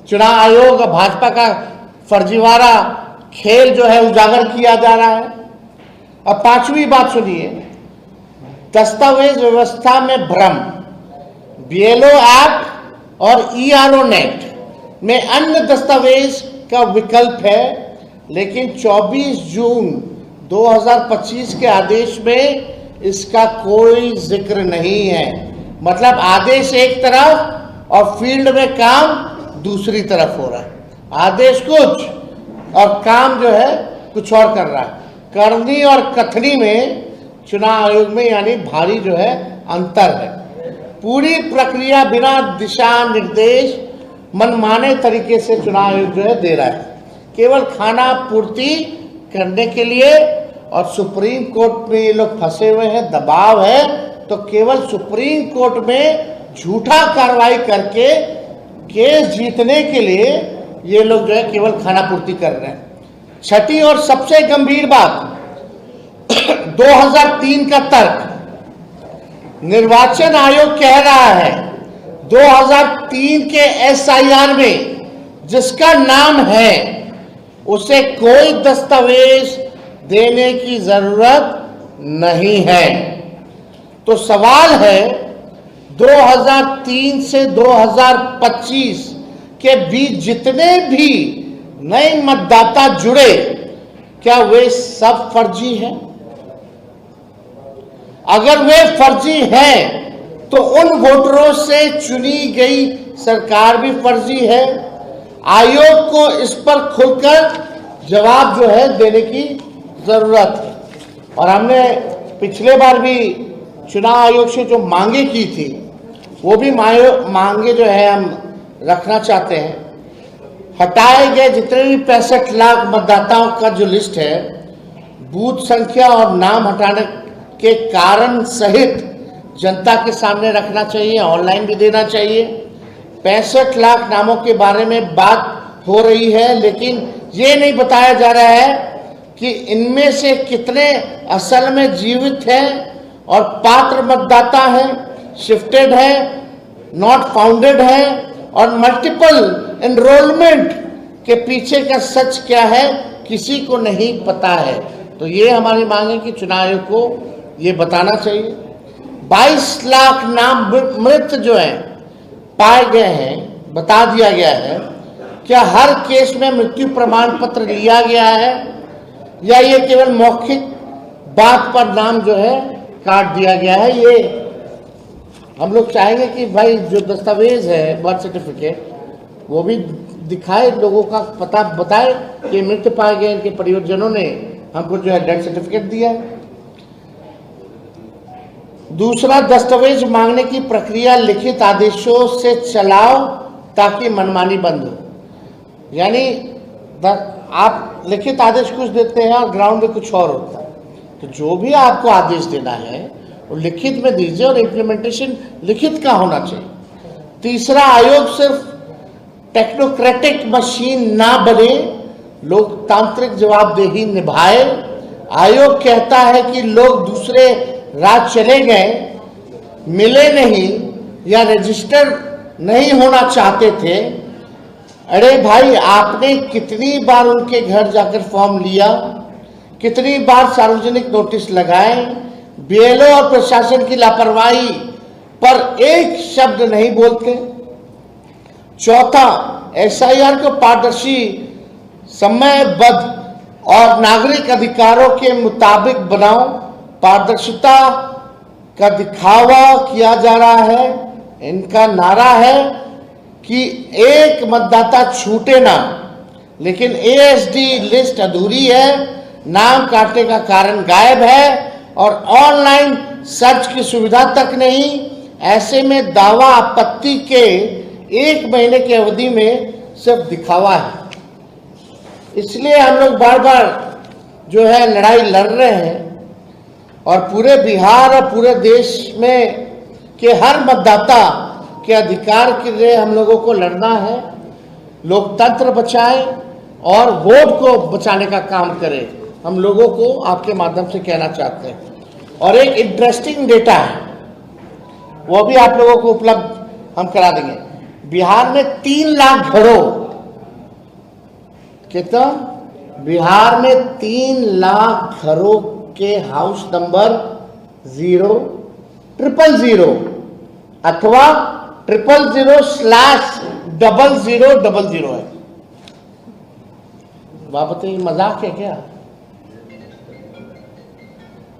चुनाव आयोग और भाजपा का फर्जीवाड़ा खेल जो है उजागर किया जा रहा है। और पांचवी बात सुनिए, दस्तावेज व्यवस्था में भ्रम। बीएलओ एक्ट और ईआरओ नेट में अन्य दस्तावेज का विकल्प है, लेकिन 24 जून 2025 के आदेश में इसका कोई जिक्र नहीं है। मतलब आदेश एक तरफ और फील्ड में काम दूसरी तरफ हो रहा है। आदेश कुछ और काम जो है कुछ और कर रहा है। करनी और कथनी में चुनाव आयोग में यानी भारी जो है अंतर है। पूरी प्रक्रिया बिना दिशा निर्देश मनमाने तरीके से चुनाव आयोग जो है दे रहा है, केवल खाना पूर्ति करने के लिए। और सुप्रीम कोर्ट में ये लोग फंसे हुए हैं, दबाव है तो केवल सुप्रीम कोर्ट में झूठा कार्रवाई करके केस जीतने के लिए ये लोग जो है केवल खाना पूर्ति कर रहे हैं। छठी और सबसे गंभीर बात 2003 का तर्क। निर्वाचन आयोग कह रहा है 2003 के एसआईआर में जिसका नाम है उसे कोई दस्तावेज देने की जरूरत नहीं है। तो सवाल है 2003 से 2025 के बीच जितने भी नए मतदाता जुड़े, क्या वे सब फर्जी हैं? अगर वे फर्जी हैं तो उन वोटरों से चुनी गई सरकार भी फर्जी है। आयोग को इस पर खुलकर जवाब जो है देने की जरूरत है। और हमने पिछले बार भी चुनाव आयोग से जो मांगे की थी वो भी मांगे जो है हम रखना चाहते हैं। हटाए गए जितने भी 65 लाख मतदाताओं का जो लिस्ट है, बूथ संख्या और नाम हटाने के कारण सहित जनता के सामने रखना चाहिए, ऑनलाइन भी देना चाहिए। 65 लाख नामों के बारे में बात हो रही है, लेकिन ये नहीं बताया जा रहा है कि इनमें से कितने असल में जीवित हैं और पात्र मतदाता हैं, शिफ्टेड है, नॉट फाउंडेड है, और मल्टीपल एनरोलमेंट के पीछे का सच क्या है किसी को नहीं पता है। तो ये हमारी मांग है कि चुनाव आयोग को ये बताना चाहिए। 22 लाख नाम मृत जो है पाए गए हैं, बता दिया गया है। क्या हर केस में मृत्यु प्रमाण पत्र लिया गया है या ये केवल मौखिक बात पर नाम जो है काट दिया गया है? ये हम लोग चाहेंगे कि भाई जो दस्तावेज है बर्थ सर्टिफिकेट वो भी दिखाए, लोगों का पता बताए कि मृत पाए गए इनके परिवारजनों ने हमको जो है डेथ सर्टिफिकेट दिया है। दूसरा, दस्तावेज मांगने की प्रक्रिया लिखित आदेशों से चलाओ ताकि मनमानी बंद हो। यानी आप लिखित आदेश कुछ देते हैं और ग्राउंड में कुछ और होता है। तो जो भी आपको आदेश देना है वो लिखित में दीजिए और इम्प्लीमेंटेशन लिखित का होना चाहिए। तीसरा, आयोग सिर्फ टेक्नोक्रेटिक मशीन ना बने, लोकतांत्रिक जवाबदेही निभाए। आयोग कहता है कि लोग दूसरे राज्य चले गए, मिले नहीं या रजिस्टर नहीं होना चाहते थे। अरे भाई, आपने कितनी बार उनके घर जाकर फॉर्म लिया, कितनी बार सार्वजनिक नोटिस लगाए? बीएलओ और प्रशासन की लापरवाही पर एक शब्द नहीं बोलते। चौथा, एसआईआर को पारदर्शी, समयबद्ध और नागरिक अधिकारों के मुताबिक बनाओ। पारदर्शिता का दिखावा किया जा रहा है। इनका नारा है कि एक मतदाता छूटे ना, लेकिन एएसडी लिस्ट अधूरी है, नाम काटने का कारण गायब है और ऑनलाइन सर्च की सुविधा तक नहीं। ऐसे में दावा आपत्ति के 1 महीने की अवधि में सिर्फ दिखावा है। इसलिए हम लोग बार बार जो है लड़ाई लड़ रहे हैं और पूरे बिहार और पूरे देश में के हर मतदाता के अधिकार के लिए हम लोगों को लड़ना है। लोकतंत्र बचाएं और वोट को बचाने का काम करें, हम लोगों को आपके माध्यम से कहना चाहते हैं। और एक इंटरेस्टिंग डेटा है, वो भी आप लोगों को उपलब्ध हम करा देंगे। बिहार में 3 लाख घरों, कितना? बिहार में 3 लाख घरों के हाउस नंबर 00000 अथवा 000/0000 है। आप बताइए, मजाक है क्या?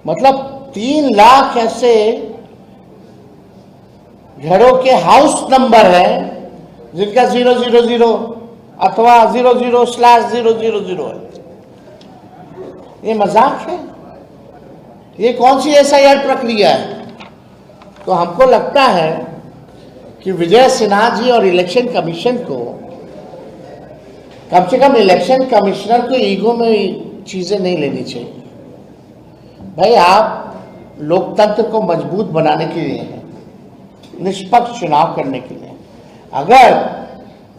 मतलब 3 लाख ऐसे घरों के हाउस नंबर है जिनका 000 अथवा 00/000 है। ये मजाक है? ये कौन सी SIR प्रक्रिया है? तो हमको लगता है कि विजय सिन्हा जी और इलेक्शन कमीशन को, कम से कम इलेक्शन कमिश्नर को ईगो में चीजें नहीं लेनी चाहिए। भाई, आप लोकतंत्र को मजबूत बनाने के लिए हैं, निष्पक्ष चुनाव करने के लिए। अगर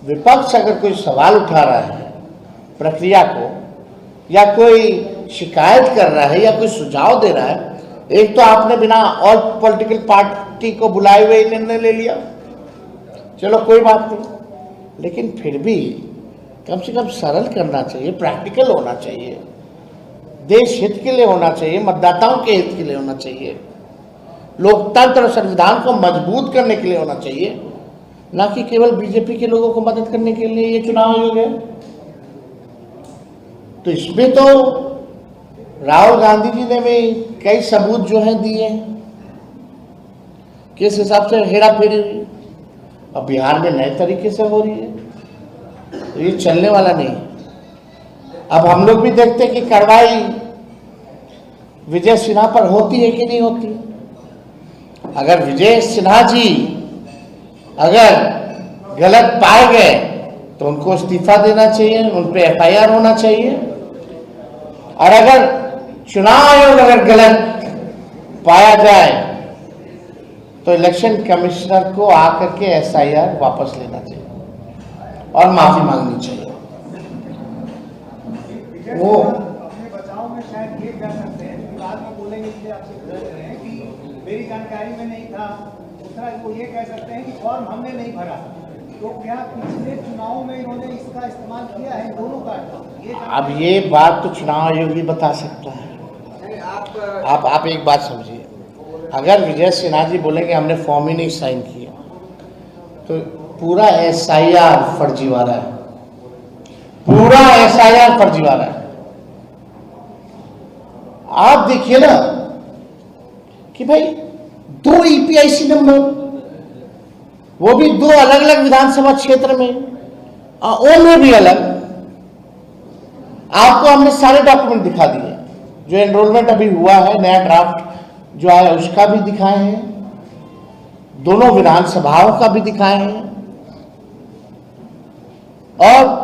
विपक्ष अगर कोई सवाल उठा रहा है प्रक्रिया को, या कोई शिकायत कर रहा है, या कोई सुझाव दे रहा है, एक तो आपने बिना ऑल पॉलिटिकल पार्टी को बुलाए हुए निर्णय ले लिया, चलो कोई बात नहीं, लेकिन फिर भी कम से कम सरल करना चाहिए, प्रैक्टिकल होना चाहिए, देश हित के लिए होना चाहिए, मतदाताओं के हित के लिए होना चाहिए, लोकतंत्र और संविधान को मजबूत करने के लिए होना चाहिए, ना कि केवल बीजेपी के लोगों को मदद करने के लिए ये चुनाव आयोग है। तो इसमें तो राहुल गांधी जी ने भी कई सबूत जो है दिए, किस हिसाब से हेरा फेरी हुई, अब बिहार में नए तरीके से हो रही है, तो ये चलने वाला नहीं। अब हम लोग भी देखते हैं कि कार्रवाई विजय सिन्हा पर होती है कि नहीं होती। अगर विजय सिन्हा जी अगर गलत पाए गए तो उनको इस्तीफा देना चाहिए, उन पर FIR होना चाहिए, और अगर चुनाव आयोग अगर गलत पाया जाए तो इलेक्शन कमिश्नर को आकर के SIR वापस लेना चाहिए और माफी मांगनी चाहिए। वो अपने बचाव में शायद ये कह सकते हैं, बाद में बोलेंगे इसलिए आपसे पूछ रहे हैं कि मेरी जानकारी में नहीं था। दूसरा वो ये कह सकते हैं कि फॉर्म हमने नहीं भरा, तो क्या पिछले चुनाव में इन्होंने इसका इस्तेमाल किया है दोनों का? अब ये बात तो चुनाव आयोग भी बता सकता है। आप एक बात समझिए, अगर विजय सिन्हा जी बोलेंगे हमने फॉर्म ही नहीं साइन किया, तो पूरा SIR फर्जीवाड़ा है, पूरा SIR फर्जीवाड़ा है। आप देखिए ना कि भाई 2 EPIC नंबर, वो भी 2 अलग अलग विधानसभा क्षेत्र में, उनमें भी अलग। आपको हमने सारे डॉक्यूमेंट दिखा दिए, जो एनरोलमेंट अभी हुआ है, नया ड्राफ्ट जो है उसका भी दिखाए हैं, दोनों विधानसभाओं का भी दिखाए हैं, और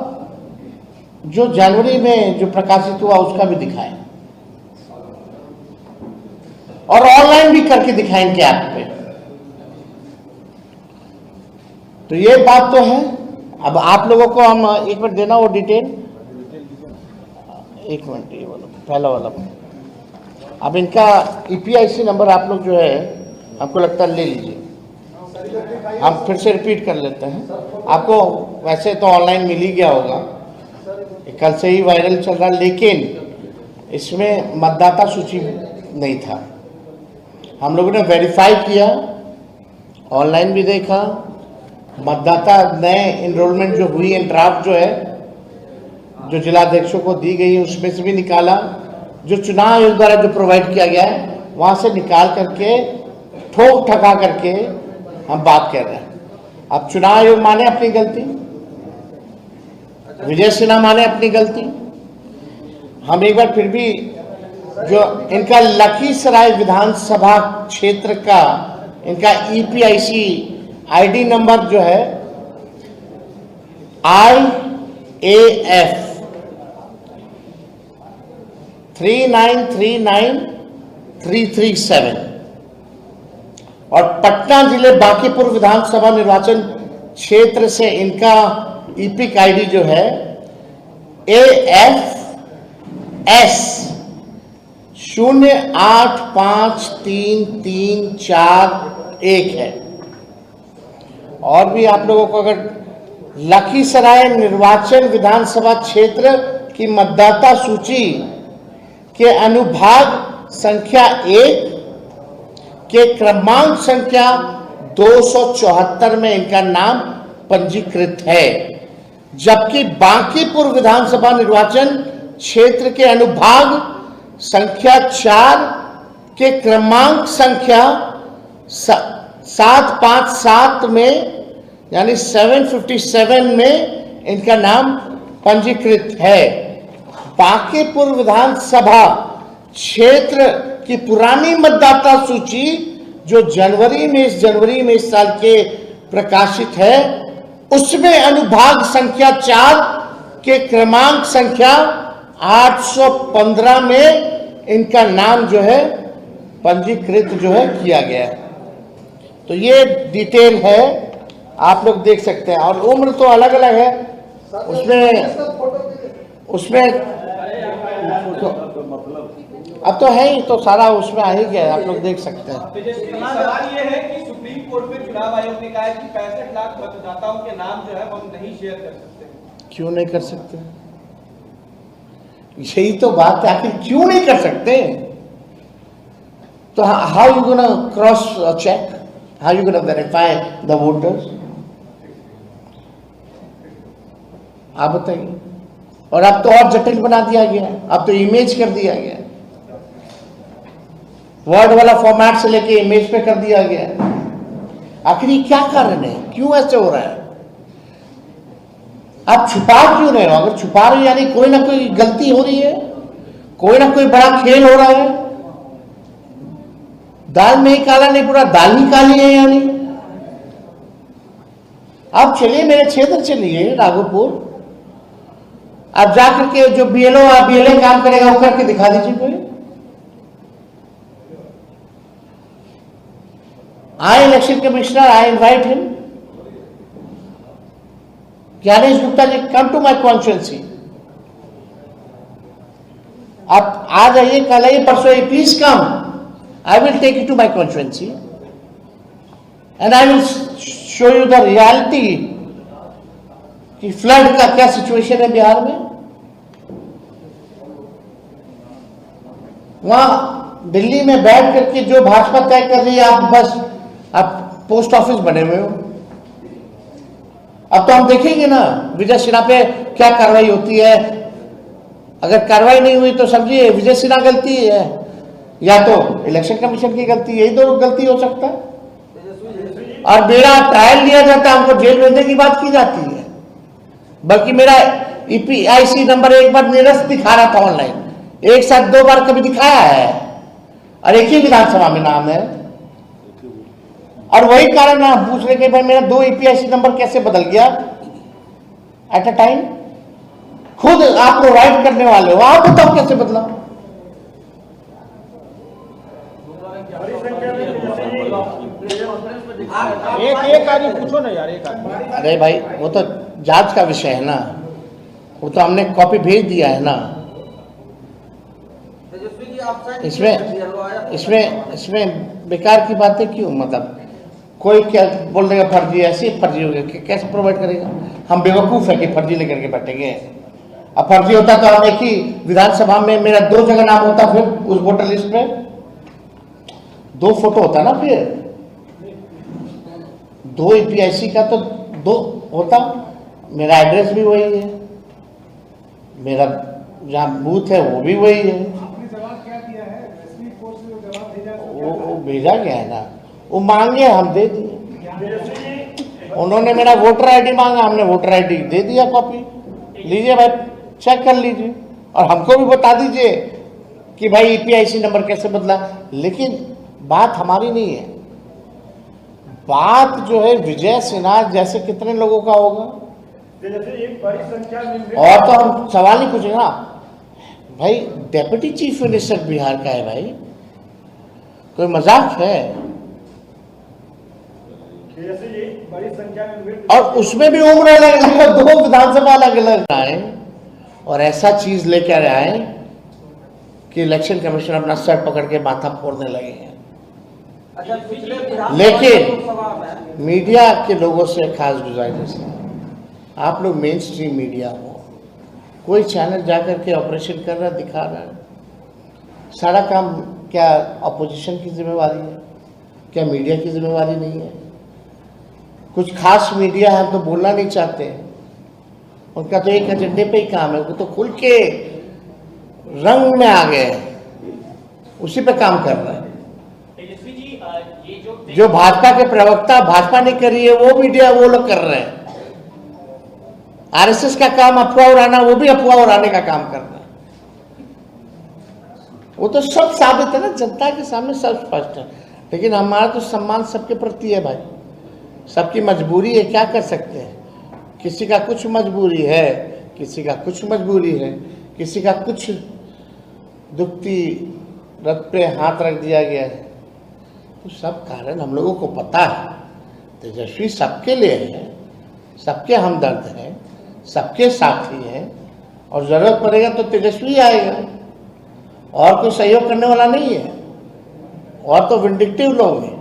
जो जनवरी में जो प्रकाशित हुआ उसका भी दिखाएं, और ऑनलाइन भी करके दिखाएंगे ऐप पे। तो ये बात तो है। अब आप लोगों को हम एक मिनट देना वो डिटेल, एक मिनट ये वाला पहला वाला। अब इनका EPIC नंबर आप लोग जो है हमको लगता है ले लीजिए, हम फिर से रिपीट कर लेते हैं। आपको वैसे तो ऑनलाइन मिल ही गया होगा, कल से ही वायरल चल रहा है, लेकिन इसमें मतदाता सूची नहीं था। हम लोगों ने वेरीफाई किया, ऑनलाइन भी देखा, मतदाता नए एनरोलमेंट जो हुई है ड्राफ्ट जो है जो जिलाध्यक्षों को दी गई है उसमें से भी निकाला, जो चुनाव आयोग द्वारा जो प्रोवाइड किया गया है वहां से निकाल करके ठोक ठका करके हम बात कर रहे हैं। अब चुनाव आयोग माने अपनी गलती, विजय सिन्हा माने अपनी गलती। हम एक बार फिर भी जो इनका लखीसराय विधानसभा क्षेत्र का इनका EPIC ID नंबर जो है IAF 3939337 और पटना जिले बांकीपुर विधानसभा निर्वाचन क्षेत्र से इनका EPIC ID जो है AFS 085334 1 है, और भी आप लोगों को अगर लखीसराय निर्वाचन विधानसभा क्षेत्र की मतदाता सूची के अनुभाग संख्या 1 के क्रमांक संख्या 274 में इनका नाम पंजीकृत है, जबकि बांकीपुर विधानसभा निर्वाचन क्षेत्र के अनुभाग संख्या 4 के क्रमांक संख्या 757 में यानी 757 में इनका नाम पंजीकृत है। बांकीपुर विधानसभा क्षेत्र की पुरानी मतदाता सूची जो जनवरी में इस साल के प्रकाशित है, उसमें अनुभाग संख्या 4 के क्रमांक संख्या 815 में इनका नाम जो है पंजीकृत जो है किया गया है। तो ये डिटेल है, आप लोग देख सकते हैं। और उम्र तो अलग अलग है, उसमें तो, अब तो है ही, तो सारा उसमें आ ही गया, आप लोग देख सकते हैं। सवाल ये है कि सुप्रीम कोर्ट में चुनाव आयोग ने कहा है कि 65 लाख मतदाताओं के नाम जो है वो नहीं शेयर कर सकते। क्यों नहीं कर सकते? यही तो बात है, आखिर क्यों नहीं कर सकते? तो how you gonna cross check, how you gonna verify the voters? आप बताइए। और अब तो और जटिल बना दिया गया, अब तो इमेज कर दिया गया, वर्ड वाला फॉर्मेट से लेके इमेज पे कर दिया गया। आखिर ये क्या कारण है, क्यों ऐसे हो रहा है? आप छुपा क्यों रहे हो? अगर छुपा रहे यानी कोई ना कोई गलती हो रही है, कोई ना कोई बड़ा खेल हो रहा है। दाल में ही काला नहीं पूरा दाल ही काली है यानी। आप चलिए मेरे क्षेत्र चलिए राघोपुर, आप जाकर के जो बीएलओ बीएलए काम करेगा वो करके दिखा दीजिए कोई। I, election commissioner, I invite him. Gyanesh Gupta ji, come to my constituency. आप आ जाइए, कल आइए, परसों आइए, please come. I will take you to my constituency, and I will show you the reality कि फ्लड का क्या सिचुएशन है बिहार में। वहां दिल्ली में बैठ करके जो भाजपा तय कर रही है, आप बस आप पोस्ट ऑफिस बने हुए हो। अब तो हम देखेंगे ना विजय सिन्हा पे क्या कार्रवाई होती है। अगर कार्रवाई नहीं हुई तो समझिए विजय सिन्हा गलती है या तो इलेक्शन कमीशन की गलती है, यही दो गलती हो सकता है। और मेरा ट्रायल लिया जाता है, हमको जेल भेजने की बात की जाती है। बल्कि मेरा ईपीआईसी नंबर एक बार निरस्त दिखा रहा था ऑनलाइन, एक साथ 2 बार कभी दिखाया है, और एक ही विधानसभा में नाम है। और वही कारण आप पूछ रहे कि भाई मेरा 2 ईपीआईसी नंबर कैसे बदल गया एट अ टाइम। खुद आप प्रोवाइड करने वाले हो, आप बताओ कैसे बदला। एक आदमी पूछो ना यार, एक आदमी। अरे भाई वो तो जांच का विषय है ना, वो तो हमने कॉपी भेज दिया है ना। इसमें बेकार की बातें क्यों? मतलब कोई क्या बोल देगा फर्जी, ऐसी फर्जी हो गया, कैसे प्रोवाइड करेगा? हम बेवकूफ है कि फर्जी लेकर के बैठेंगे। अब फर्जी होता तो हम एक ही विधानसभा में मेरा 2 जगह नाम होता, फिर उस वोटर लिस्ट पे 2 फोटो होता ना, फिर 2 ईपीआईसी का तो 2 होता। मेरा एड्रेस भी वही है, मेरा जहाँ बूथ है वो भी वही है। आपने जवाब क्या दिया है? एसपी कोर्ट से जो जवाब भेजा वो भेजा गया है ना, वो मांगे हम दे दिए। उन्होंने मेरा वोटर आईडी मांगा, हमने वोटर आईडी दे दिया कॉपी। लीजिए भाई, चेक कर लीजिए, और हमको भी बता दीजिए कि भाई ईपीआईसी नंबर कैसे बदला। लेकिन बात हमारी नहीं है, बात जो है विजय सिन्हा जैसे कितने लोगों का होगा। एक बड़ी संख्या में और तो हम सवाल नहीं पूछेंगे ना भाई, डेप्यूटी चीफ मिनिस्टर बिहार का है भाई, कोई मजाक है? बड़ी संख्या में और उसमें भी उम्र अलग अलग, 2 विधानसभा अलग अलग आए और ऐसा चीज लेकर आए कि इलेक्शन कमीशन अपना सर पकड़ के माथा फोड़ने लगे हैं। अच्छा, पिछले विधानसभा लेकिन लोकसभा में मीडिया के लोगों से खास गुजारिश है, आप लोग मेन स्ट्रीम मीडिया हो, कोई चैनल जाकर के ऑपरेशन कर रहा है, दिखा रहा है, सारा काम क्या अपोजिशन की जिम्मेवारी है? क्या मीडिया की जिम्मेवारी नहीं है? कुछ खास मीडिया है तो बोलना नहीं चाहते हैं, उनका तो एक एजेंडे पे ही काम है, वो तो खुल के रंग में आ गए हैं, उसी पे काम कर रहे हैं। तेजस्वी जी, ये जो भाजपा के प्रवक्ता भाजपा नहीं कर रही है वो मीडिया वो लोग कर रहे हैं। आरएसएस का काम अफवाह उड़ाना, वो भी अफवाह उड़ाने का काम कर रहा है। वो तो सब साबित है ना, जनता के सामने सब स्पष्ट है। लेकिन हमारा तो सम्मान सबके प्रति है भाई, सबकी मजबूरी है, क्या कर सकते हैं। किसी का कुछ मजबूरी है, किसी का कुछ मजबूरी है, किसी का कुछ दुखती रथ पे हाथ रख दिया गया है, तो सब कारण हम लोगों को पता है। तेजस्वी सबके लिए है, सबके हमदर्द है, सबके साथी है, और जरूरत पड़ेगा तो तेजस्वी आएगा, और कोई सहयोग करने वाला नहीं है। और तो विंडिक्टिव लोग हैं।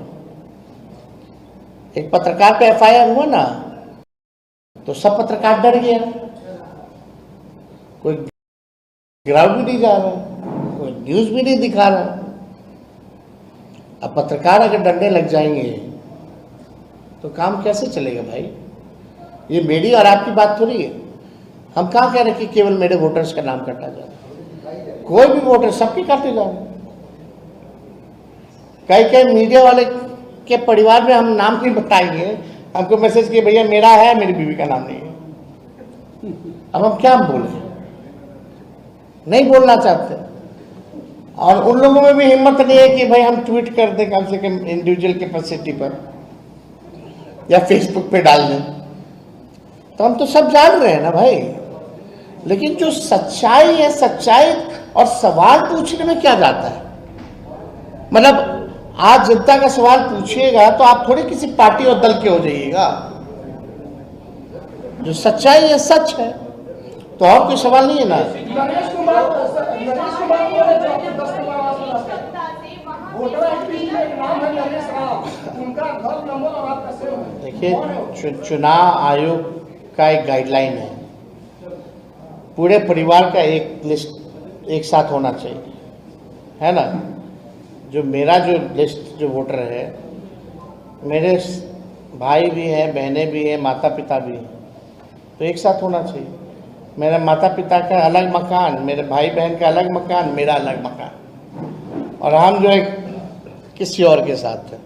एक पत्रकार पे एफआईआर हुआ ना, तो सब पत्रकार डर गया, कोई ग्राउंड भी नहीं जा रहा, कोई न्यूज भी नहीं दिखा रहा। अब पत्रकार अगर डरने लग जाएंगे तो काम कैसे चलेगा भाई? ये मेरी और आपकी बात थोड़ी है। हम कहाँ कह रहे कि केवल मेरे वोटर्स का नाम काटा जाए, कोई भी वोटर सबके काटे जाए। कई मीडिया वाले के परिवार में हम नाम नहीं बताएंगे, हमको मैसेज किए भैया मेरा है, मेरी बीवी का नाम नहीं है। अब हम क्या बोले? नहीं बोलना चाहते। और उन लोगों में भी हिम्मत नहीं है कि भाई हम ट्वीट कर दें कम से कम इंडिविजुअल कैपेसिटी पर या फेसबुक पे डाल दें। तो हम तो सब जान रहे हैं ना भाई। लेकिन जो सच्चाई है, सच्चाई और सवाल पूछने में क्या जाता है? मतलब आज जनता का सवाल पूछिएगा तो आप थोड़ी किसी पार्टी और दल के हो जाइएगा। जो सच्चाई है सच है, तो और कोई सवाल नहीं है ना। नरेश कुमार बोले जो आपके 10 वोटर आईडी में एक नाम है नरेश राव, उनका घर नंबर और आपका सेव है। देखिए, चुनाव आयोग का एक गाइडलाइन है, पूरे परिवार का एक लिस्ट एक साथ होना चाहिए, है ना। जो मेरा जो लिस्ट जो वोटर है, मेरे भाई भी हैं, बहनें भी हैं, माता पिता भी हैं, तो एक साथ होना चाहिए। मेरे माता पिता का अलग मकान, मेरे भाई बहन का अलग मकान, मेरा अलग मकान, और हम जो है किसी और के साथ है।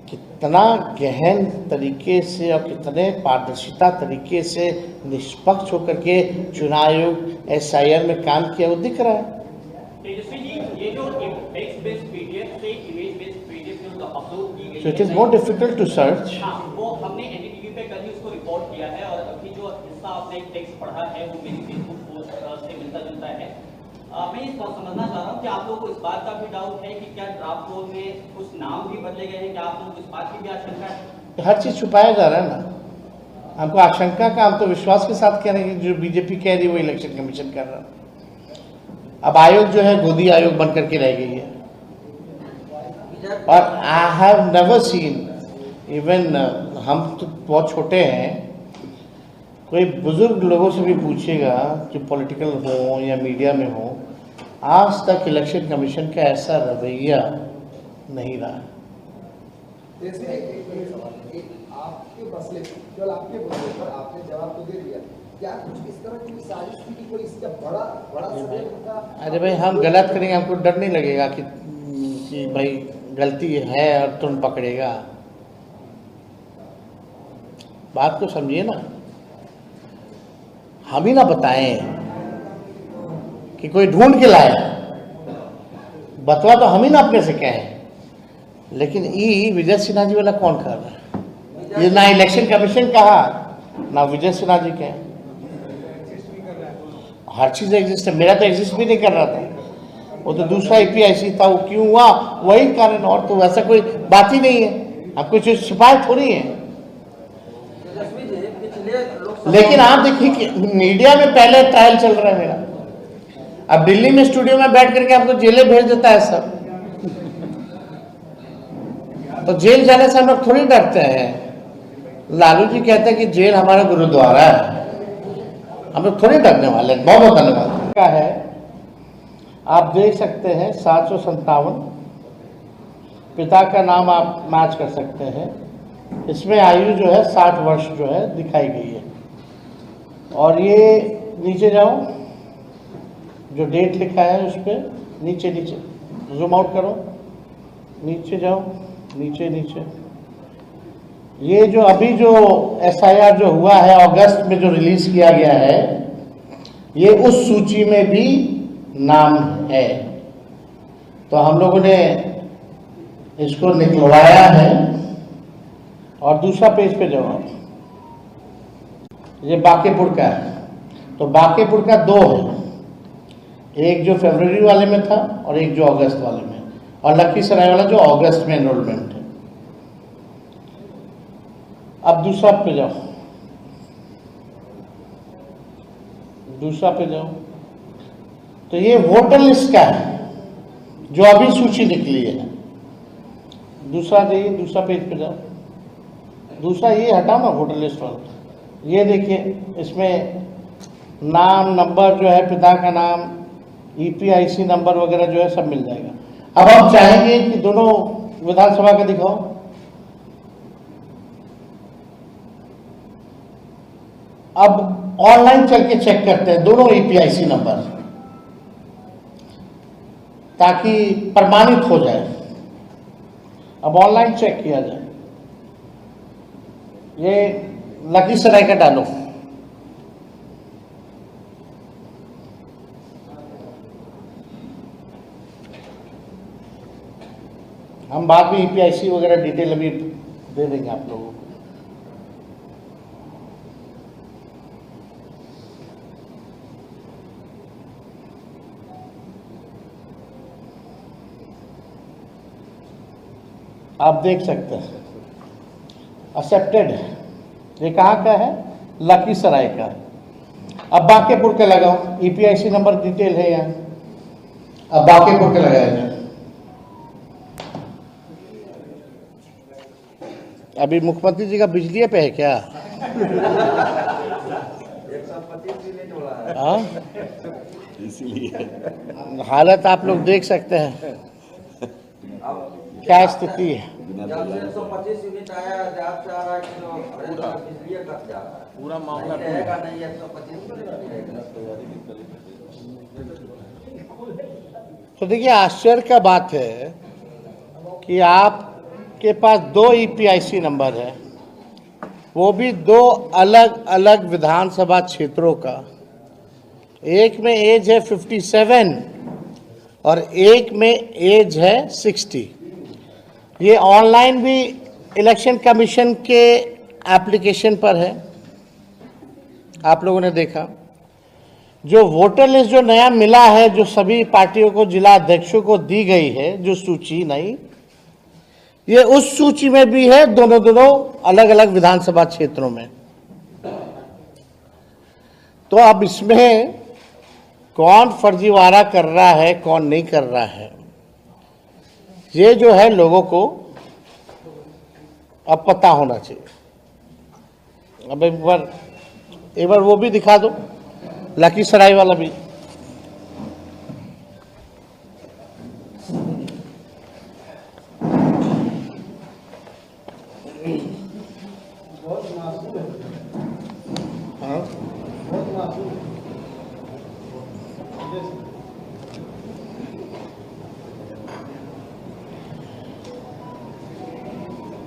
कितना गहन तरीके से और कितने पारदर्शिता तरीके से निष्पक्ष होकर के चुनाव आयोग एसआईआर में काम किया, वो दिख रहा है। तेजस्वी जी, ये जो टेक्स्ट बेस्ड पीडीएफ से इमेज बेस्ड पीडीएफ जो अपलोड की गई So it is more difficult to search. हाँ, वो हमने एनडीटीवी पे कल ही उसको रिपोर्ट किया है, और अभी जो हिस्सा आपने टेक्स्ट पढ़ा है वो मेरी फेसबुक पोस्ट से मिलता जुलता है। मैं ये समझना चाह रहा हूँ कि आप लोगों को इस बात का भी डाउट है कि क्या ड्राफ्ट रोल में कुछ नाम भी बदले गए हैं? क्या आप लोगों को इस बात की भी आशंका है? हर चीज छुपाया जा रहा है ना। हमको आशंका का, हम तो विश्वास के साथ कह रहे हैं कि जो बीजेपी कह रही है वो इलेक्शन कमीशन कर रहा है। अब आयोग जो है गोदी आयोग बन करके रह गई है। और I have never seen, even हम तो बहुत छोटे हैं, कोई बुजुर्ग लोगों से भी पूछेगा जो पॉलिटिकल हो या मीडिया में हो, आज तक इलेक्शन कमीशन का ऐसा रवैया नहीं रहा। जैसे आपके मसले केवल आपके मसले पर आपने जवाब तो दे दिया, क्या कुछ इस तरह की साजिश थी कि कोई इसका बड़ा सवाल था? अरे भाई, हम गलत करेंगे, हमको डर नहीं लगेगा कि भाई गलती है और तुम पकड़ेगा। बात को समझिए ना, हम ही ना बताएं कि कोई ढूंढ के लाया, बतवा तो हम ही ना अपने से कहें। लेकिन ये विजय सिन्हा जी वाला कौन कर रहा है? ये ना इलेक्शन कमीशन कहा, ना विजय सिन्हा जी कहे। हर चीज एग्जिस्ट है, मेरा तो एग्जिस्ट भी नहीं कर रहा था, वो तो दूसरा ईपीआईसी था, वो क्यों हुआ वही कारण, और तो वैसा कोई बात ही नहीं है। अब कुछ शिकायत थोड़ी है। लेकिन आप देखिए कि मीडिया में पहले ट्रायल चल रहा है मेरा, अब दिल्ली में स्टूडियो में बैठ करके आपको जेलें भेज देता है सब। तो जेल जाने से हम लोग थोड़ी डरते हैं। लालू जी कहते हैं कि जेल हमारा गुरुद्वारा है, हम लोग थोड़ी डरने वाले हैं। बहुत बहुत धन्यवाद। क्या है आप देख सकते हैं 757, पिता का नाम आप मैच कर सकते हैं। इसमें आयु जो है 60 वर्ष जो है दिखाई गई है। और ये नीचे जाओ, जो डेट लिखा है उस पर नीचे नीचे जूम आउट करो, नीचे जाओ, नीचे नीचे। ये जो अभी जो SIR जो हुआ है अगस्त में जो रिलीज किया गया है, ये उस सूची में भी नाम है। तो हम लोगों ने इसको निकलवाया है। और दूसरा पेज पे जाओ, ये बांकीपुर का है। तो बांकीपुर का 2 है, एक जो फरवरी वाले में था और एक जो अगस्त वाले में, और लखीसराय वाला जो अगस्त में एनरोलमेंट है। अब दूसरा पे जाओ, दूसरा पे जाओ। तो ये वोटर लिस्ट का है जो अभी सूची निकली है। दूसरा जाइए, दूसरा पेज पे जाओ, दूसरा ये हटाओ ना वोटर लिस्ट वाला। ये देखिए, इसमें नाम, नंबर जो है, पिता का नाम, EPIC नंबर वगैरह जो है सब मिल जाएगा। अब हम चाहेंगे कि दोनों विधानसभा का दिखाओ। अब ऑनलाइन चल के चेक करते हैं दोनों EPIC नंबर, ताकि प्रमाणित हो जाए। अब ऑनलाइन चेक किया जाए। ये लखीसराय का डालो, हम बाद में EPIC वगैरह डिटेल अभी दे देंगे आप लोगों को। आप देख सकते हैं एक्सेप्टेड है। ये कहाँ का है? लखीसराय का। अब बांकीपुर का लगाओ, EPIC नंबर डिटेल है यहाँ। अब बांकीपुर का लगाया जाए। अभी मुख्यमंत्री जी का बिजली पे है क्या? 125 यूनिट हो रहा है। हाँ, इसलिए हालत आप लोग देख सकते हैं क्या स्थिति है। जब से 125 यूनिट आया है, जब से आ रहा है कि जो बिजली कट जा रहा है, पूरा मामला रहेगा नहीं। 125 तो देखिए, आश्चर्य का बात है कि आपके पास 2 EPIC नंबर है, वो भी 2 अलग अलग विधानसभा क्षेत्रों का। एक में एज है 57 और एक में एज है 60। ये ऑनलाइन भी इलेक्शन कमीशन के एप्लीकेशन पर है, आप लोगों ने देखा। जो वोटर लिस्ट जो नया मिला है, जो सभी पार्टियों को, जिला अध्यक्षों को दी गई है, जो सूची नई, ये उस सूची में भी है, दोनों अलग अलग विधानसभा क्षेत्रों में। तो अब इसमें कौन फर्जीवाड़ा कर रहा है, कौन नहीं कर रहा है, ये जो है लोगों को अब पता होना चाहिए। अब एक बार वो भी दिखा दो, लखीसराय वाला भी। हाँ,